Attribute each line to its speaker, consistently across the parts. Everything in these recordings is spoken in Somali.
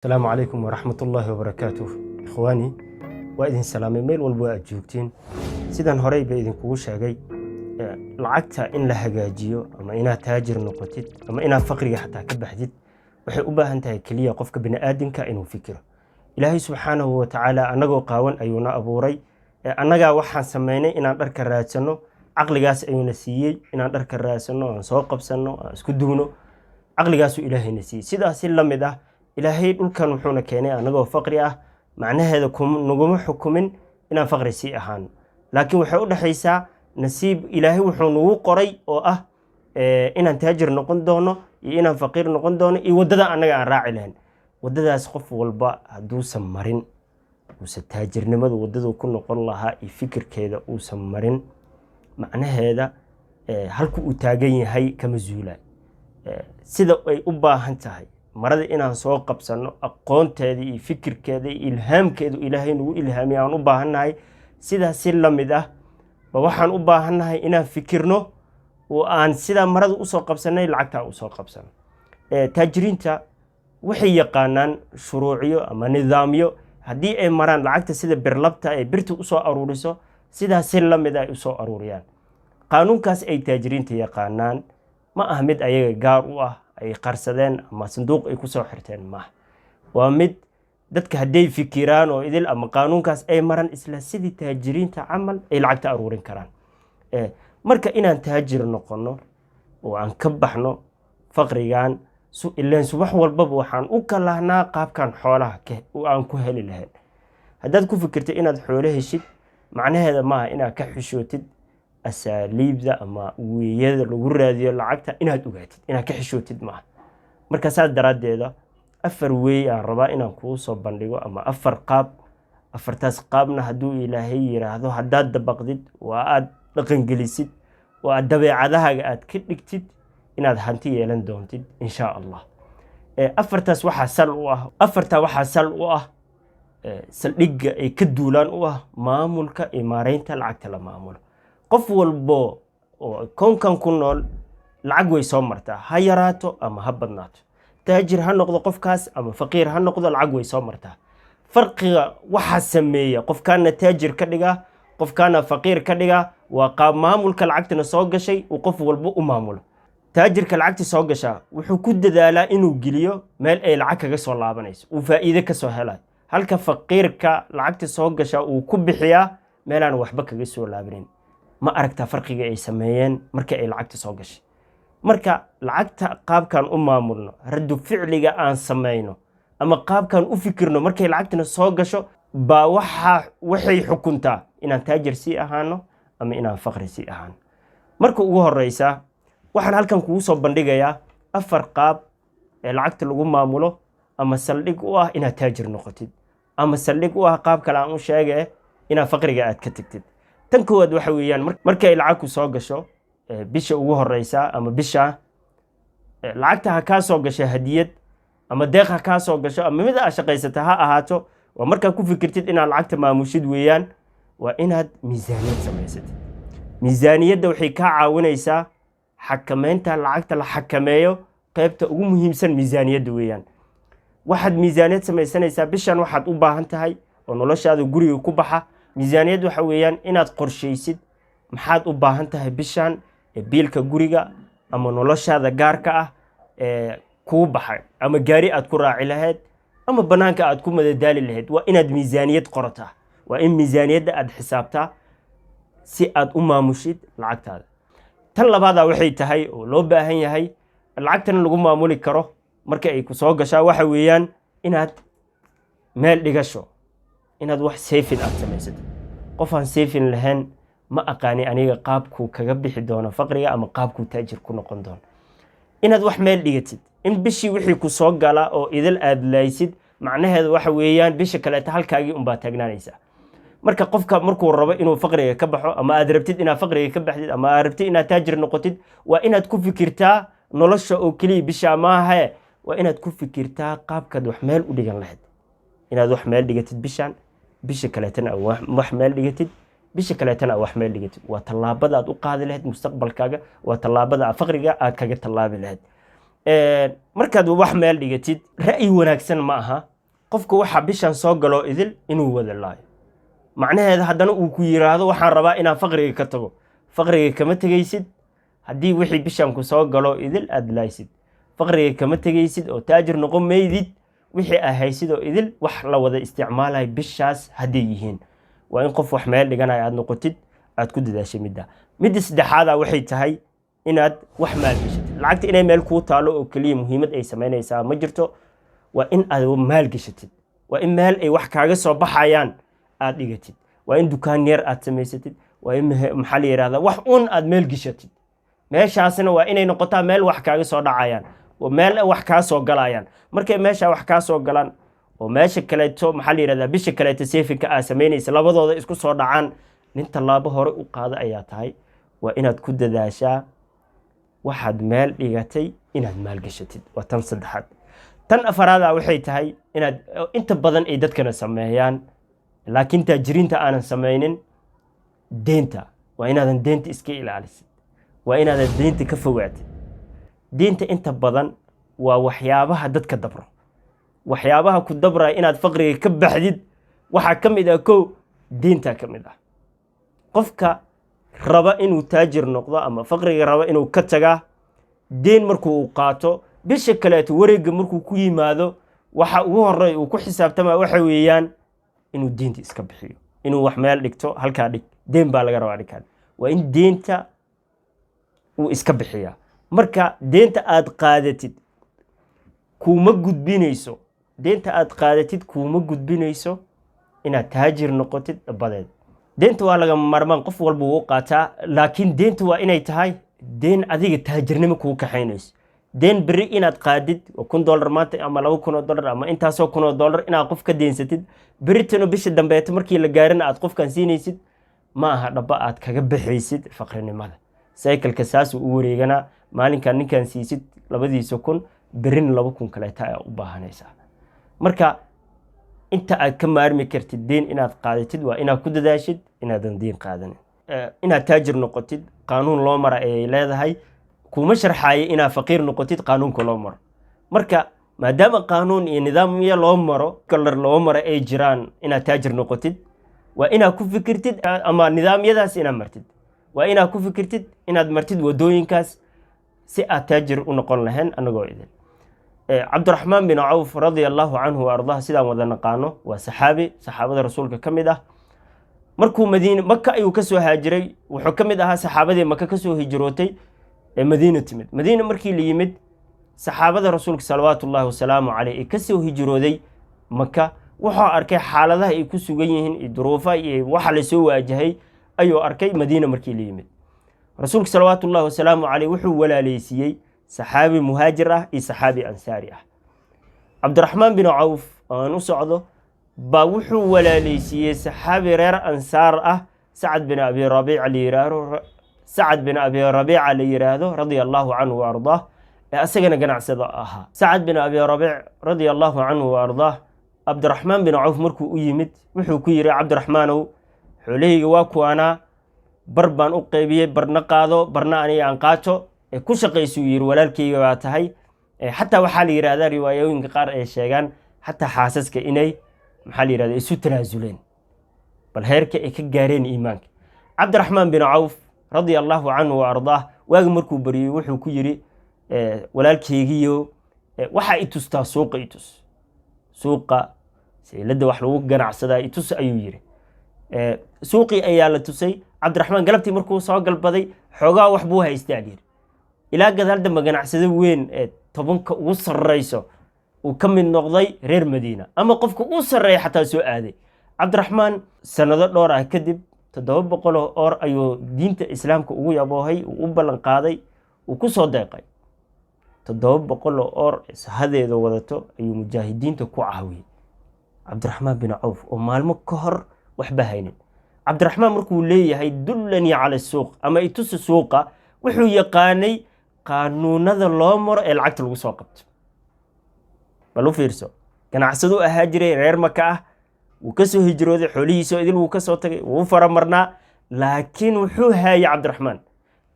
Speaker 1: السلام عليكم ورحمة الله وبركاته إخواني وإذن سلامي ميل والبواء الجوكتين سيدان هوري بإذن كوشا جاي العكتا إن لها جاجيو أما إنا تاجر نقطيت أما إنا فقري حتى كبحديد وحي أباها انتهي كلية قفك بني آدم كائنو فكرة إلهي سبحانه وتعالى أنقو قاون أيونا أبوري أنقا وحان سميني إنا درك الراتسنو عقل قاس أيونا سيي إنا درك الراتسنو أنسوق بسنو أسكدونو عقل قاسو إلهي نسيي سيدا سلم ده إلهي dhulkan wuxuuna keenay anagoo faqri ah macnaheedu naguma xukumin inaan faqri si ahaan laakiin waxay u dhaxaysaa nasiib ilaahay wuxuu nagu qoray oo ah inaan taajir noqon doono iyo inaan faqiir noqon doono iyo wadada anaga aan raaci lahayn wadadaas qof walba haduusan marin uusan taajirnimada wadada ku noqon lahaa iyo fikirkeeda uusan marin macnaheeda halku uu taagan yahay kama zuula sida ay u baahan tahay marada inaan soo qabsano aqoonteeda iyo fikirkeeda iyo ilhaamkeedu ilaahay nagu ilhaamay aan u baahanahay sida si lamid ah waxaan u baahanahay inaan fikirno oo aan sida marada u soo qabsanay lacagta u soo qabsano taajiriinta waxay yaqaanaan shuruuciyo ama nidaamyo hadii ay maraan lacagta sida birlabta ay birta u soo aruuriso sida si lamid ah ay u soo aruuriyaan qaanuunkaas ay taajiriinta yaqaanaan ma ah mid ayaga gaar u ah ay qarsadeen ama sanduuq ay ku soo xirteen ma waa mid dadka haday fikiraan oo idil ama qaanuunkaas ay maran isla sidii taajiriinta amal ay lacagta aruurin karaan marka inaan taajir noqono oo aan ka baxno faqrigan ileen subax walba waxaan u kalahnaa qaabkan xoolaha oo aan ku heli lahayn hadaad ku fikirtay inaad xoolo heshid macnaheedu ma aha inaad ka xishootid asaliibda ama weeyada lagu raadiyo lacagta inaad ogaatid inaad ka xishootid ma marka saad daraadeeda afar weey aan rabaa inaan ku soo bandhigo ama afar qaab afartaas qaabna haduu ilaahay yiraahdo hadaad dabaqdid waa aad dhaqan gelisid oo aad dabeecadaha aad ka dhigtid inaad hanti yeelan doontid insha Allah afartaas waxa sal u ah saldhigga ay ka duulaan u ah maamulka imaareynta lacagta la maamulo qof walbo oo koonkan ku nool lacag way soo martaa ha yaraato ama ha badnaato taajir ha noqdo qofkaas ama faqiir ha noqdo lacag way soo martaa farqiga waxa sameeya qofkaana taajir ka dhiga qofkaana faqiir ka dhiga waa qaab maamulka lacagtana soo gashay oo qof walbo u maamulo taajirka lacagta soo gasha wuxuu ku dadaalaa inuu geliyo meel ay lacag kaga soo laabanayso uu faa'iido ka soo helay halka faqiirka lacagta soo gasha uu ku bixiyaa meel aan waxba kaga soo laabanin ma aragta farqiga ay sameeyeen marka ay lacagta soo gashay marka lacagta qaabkan u maamulno radu ficliga aan sameeyno ama qaabkan u fikirno markay lacagtana soo gasho ba waxay xukuntaa inaan taajir si ahaano ama inaan faqri si ahaan marka ugu horeysa waxaan halkan kugu soo bandhigayaa afar qaab ee lacagta lagu maamulo ama saldhig u ah inaad taajir noqotid ama saldhig u ah qaab kale aan u sheegay inaad faqriga aad ka tagtid tan koowaad waxa weeyaan markay lacag ku soo gasho bisha ugu horeysa ama bisha lacagta ha ka soo gashay hadiyad ama deeq ha ka soo gasho ama mid aad shaqaysata ha ahaato waa marka ku fikirtid inaad lacagta maamushid weeyaan waa inaad miisaaniyad samaysatid miisaaniyadda waxay ka caawinaysaa xakameynta lacagta la xakameeyo qaybta ugu muhiimsan miisaaniyadda weeyaan waxaad miisaaniyad samaysanaysaa bishan waxaad u baahan tahay oo noloshaada guriga ku baxa miisaaniyad waxa weeyaan inaad qorsheysid maxaad u baahan tahay bishan biilka guriga ama noloshaada gaarka ah ku baxay ama gaari aad ku raaci lahayd ama banaanka aad ku madadaali lahayd waa inaad miisaaniyad qorataa waa in miisaaniyadda aad xisaabtaa si aad u maamushid lacagtaada tan labaada waxay tahay oo loo baahan yahay lacagtana lagu maamuli karo marka ay ku soo gashaa waxa weeyaan inaad meel dhigasho inaad wax saving aad samaysatid qof aan saving lahayn ma aqaani aniga qaabku kaga bixi doono faqriga ama qaabku taajir ku noqon doono inaad wax meel dhigatid in bishii wixii ku soo gala oo idil aad laysid macnaheedu waxa weeyaan bisha kale halkaagii un baa taagnaanaysa marka qofka markuu rabo inuu faqriga ka baxo ama aad rabtid inaad faqriga ka baxdid ama aad rabtid inaad taajir noqotid waa inaad ku fikirtaa nolosha oo kaliya bisha maaha waa inaad ku fikirtaa qaabkaad wax meel u dhigan lahayd inaad wax meel dhigatid bishan bisha kaleetana wax meel dhigatid bisha kaleetana wax meel dhigatid waa talaabada aad u qaadi lahayd mustaqbalkaaga waa talaabada faqriga aad kaga talaabi lahayd markaad wax meel dhigatid ra'yi wanaagsan ma aha qofka waxa bishan soo galo idil inuu wada laayo macnaheedu haddana uu ku yiraahdo waxaan rabaa inaan faqriga ka tago faqriga kama tagaysid haddii wixii bishan ku soo galo idil aad laaysid faqriga kama tagaysid oo taajir noqon meydid wixii ay haysid oo idil wax la wada isticmaalay bishaas haday yihiin waa in qof wax meel dhiganay aad noqotid aad ku dadaashay midda saddexaad waxay tahay inaad wax maal gashatid lacagta inay meel ku taalo oo kaliya muhiimad ay sameynaysaa ma jirto waa in aad maal gashatid waa in meel ay wax kaaga soo baxayaan aad dhigatid waa in dukaan yar aad samaysatid waa in maxaa la yiraahdaa wax aad meel gashatid meeshaasna waa inay noqotaa meel wax kaaga soo dhacayaan oo meel wax ka soo galayaan markay meesha wax ka soo galaan oo meesha kaleeto maxaa la yiraahdaa bisha kaleeto seefinka aad samaynaysa labadooda isku soo dhacaan nin talaabo hore u qaada ayaa tahay waa inaad ku dadaashaa waxaad meel dhigatay inaad maal gashatid waa tan saddexaad tan afaraad waxay tahay inaad inta badan ay dadkana sameeyaan laakiin taajiriinta aanan sameeynin deenta waa inaadan deenta iska ilaalisid waa inaadan deenta ka fogaatid deenta inta badan waa waxyaabaha dadka dabro waxyaabaha ku dabra inaad faqriga ka baxdid waxa kamid ah ko deenta kamid ah qofka raba inuu taajir noqdo ama faqriga raba inuu ka taga deen markuu qaato bisha kaleeto wareega markuu ku yimaado waxa ugu horeey uu ku xisaabtama waxa weeyaan inuu deenta iska bixiyo inuu wax meel dhigto halka dhig deen baa laga rabaa dhigan waa in deenta uu iska bixiya marka deenta aad qaadatid kuma gudbinayso deenta aad qaadatid kuma gudbinayso inaad taajir noqotid badeed deenta waa laga marmaan qof walba uu qaataa laakiin deenta waa inay tahay deen adiga taajirnimo ku kaxaynayso deen bari inaad qaadid $1,000 maanta ama $2,000 ama intaasoo $1,000 inaad qof ka deensatid britano bisha dambeeto markii la gaarina aad qofkan siinaysid ma aha dhaba aad kaga bixaysid faqrinimada cycle-ka saas u wareegana maalinkan ninkan siisid 2,000 birin 2,000 kale taa u baahanaysa marka inta aad ka maarmi kartid deen inaad qaadatid waa inaad ku dadaashid inaadan deen qaadanin inaad taajir noqotid qaanuun loo mara ay leedahay kuma sharxayo inaad faqiir noqotid qaanuunka loo maro marka maadaama qaanuun iyo nidaamyo loo maro kalar loo mara ay jiraan inaad taajir noqotid waa inaad ku fikirtid ama nidaamyadaas inaad martid waa inaad ku fikirtid inaad martid wadooyinkaas si aad taajir u noqon lahayn anagoo idin Cabdurrahman bin Auf radiyallahu anhu wa ardaah sidaan wada naqaano waa saxaabada rasuulka kamid ah markuu Makka ayuu ka soo haajiray wuxuu kamid ahaa saxaabadii Makka ka soo hijrootay Madiina timid Madiina markii la yimid saxaabada rasuulka sallallahu wasalaamu alayhi ka soo hijrooday Makka wuxuu arkay xaaladaha ay ku sugan yihiin duruufa iyo waxa la soo waajahay ayuu arkay Madiina markii la yimid rasuulka sallallahu wasalaamu alayhi wuxuu walaaleysiiyay saxaabi muhaajir ah iyo saxaabi ansaari ah Cabdurrahman bin Auf aan u socdo ba wuxuu walaaleysiiyay saxaabi reer ansaar ah Sa'd bin Abi Rabi'a la yiraahdo radiyallahu anhu wa ardaah asagana ganacsada aha Sa'd bin Abi Rabi' radiyallahu anhu wa ardaah Cabdurrahman bin Auf markuu u yimid wuxuu ku yiri Cabdurrahmanow xuleyga waa kuwana barbaan u qaybiyay barna qaado barna aniga aan qaato ku shaqaysu yiri walaalkeyga waa tahay hatta waxa la yiraahdaa riwaayooyinka qaar ay sheegan hatta xaasaska inay maxaa la yiraahdaa isu tanaazuleen bal heerka ay ka gaareen iimaanka Cabdurrahman bin Auf radiyallahu anhu wa ardaah waagi markuu bariyay wuxuu ku yiri walaalkeygiyo waxa ay tustaa suuqa seelada wax lagu ganacsadaa itus ayuu yiri suuqi ayaa la tusay Cabdurrahman galabtii markuu soo galbaday xogaa wax buu haystaa ilaa gadaal dambe ganacsado weyn ee 10ka ugu sareyso uu ka mid noqday reer Madiina ama qofka uu sareey xataa soo aaday Cabdurrahman sanado dhowr ah kadib 700 oo ayuu diinta islaamka ugu yaboohay uu ballan qaaday uu ku soo deeqay 700 oo sahadeeda wadato ayuu mujaahidiinta ku caawiyay Cabdurrahman bin Auf oo maalmo ka hor waxba haynin Cabdurrahman markuu leeyahay dullani ala suuq ama itus suuqa wuxuu yaqaanay qaanuunada loo maro ee lacagta lagu soo qabto balu fiirso ganacsado ahaa jiray reer Makka ah uu ka soo hijrooday xoolihiisa idil uu ka soo tagay uu faramarnaa laakiin wuxuu haayay Cabdurrahman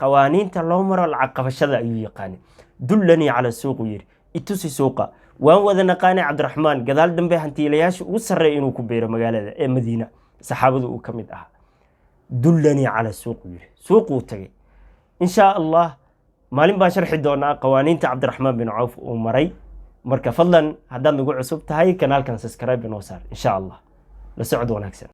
Speaker 1: qawaaniinta loo maro lacag qabashada ayuu yaqaanay dullani ala suuq yiri itusi suuqa waan wada naqaanay cabdiraxmaan gadaal dambe hantiilayaasha ugu sarreeya inuu ku beero magaalada ee madiina saxaabadu uu ka mid ahaa dullanii cala suuq yiri suuquu tagay in shaa allah maalin baan sharxi doonaa qawaaniinta cabdiraxmaan bin cawf uu maray marka fadlan haddaad nagu cusub tahay kanaalkan subscribe inoo saar in shaa allah la socod wanaagsan